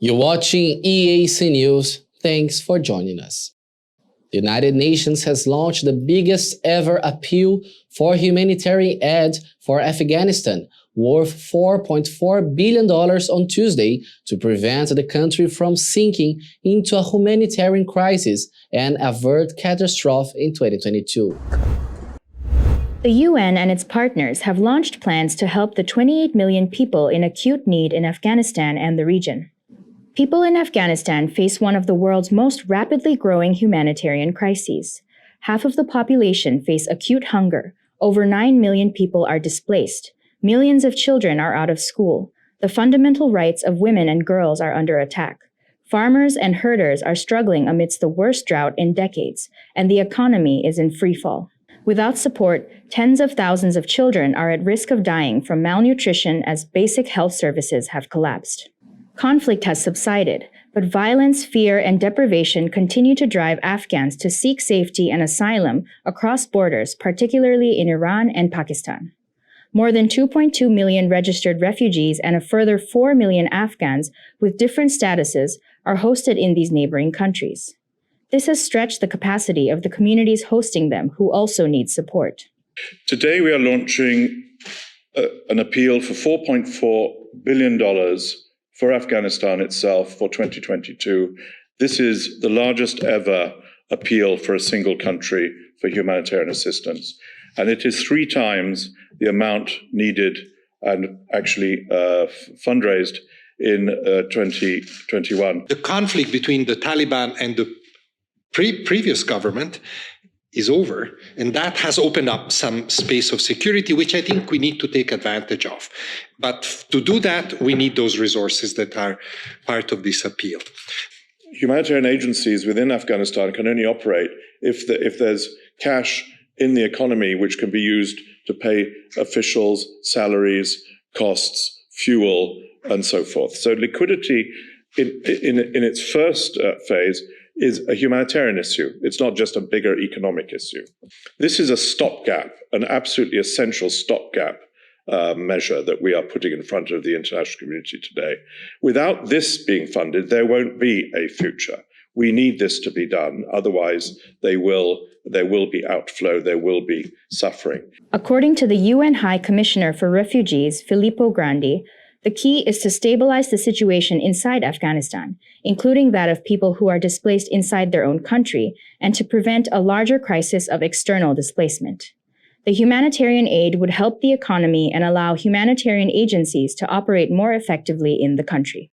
You're watching EAC News. Thanks for joining us. The United Nations has launched the biggest ever appeal for humanitarian aid for Afghanistan, worth $4.4 billion on Tuesday to prevent the country from sinking into a humanitarian crisis and avert catastrophe in 2022. The UN and its partners have launched plans to help the 28 million people in acute need in Afghanistan and the region. People in Afghanistan face one of the world's most rapidly growing humanitarian crises. Half of the population face acute hunger, over 9 million people are displaced, millions of children are out of school, the fundamental rights of women and girls are under attack. Farmers and herders are struggling amidst the worst drought in decades, and the economy is in freefall. Without support, tens of thousands of children are at risk of dying from malnutrition as basic health services have collapsed. Conflict has subsided, but violence, fear, and deprivation continue to drive Afghans to seek safety and asylum across borders, particularly in Iran and Pakistan. More than 2.2 million registered refugees and a further 4 million Afghans with different statuses are hosted in these neighboring countries. This has stretched the capacity of the communities hosting them, who also need support. Today we are launching an appeal for $4.4 billion for Afghanistan itself for 2022. This is the largest ever appeal for a single country for humanitarian assistance. And it is 3 times the amount needed and actually fundraised in 2021. The conflict between the Taliban and the previous government is over, and that has opened up some space of security, which I think we need to take advantage of. But to do that, we need those resources that are part of this appeal. Humanitarian agencies within Afghanistan can only operate if there's cash in the economy which can be used to pay officials, salaries, costs, fuel, and so forth. So liquidity in its first phase is a humanitarian issue. It's not just a bigger economic issue. This is a stopgap, an absolutely essential stopgap measure that we are putting in front of the international community today. Without this being funded, there won't be a future. We need this to be done. Otherwise, there will be outflow, there will be suffering. According to the UN High Commissioner for Refugees, Filippo Grandi, the key is to stabilize the situation inside Afghanistan, including that of people who are displaced inside their own country, and to prevent a larger crisis of external displacement. The humanitarian aid would help the economy and allow humanitarian agencies to operate more effectively in the country.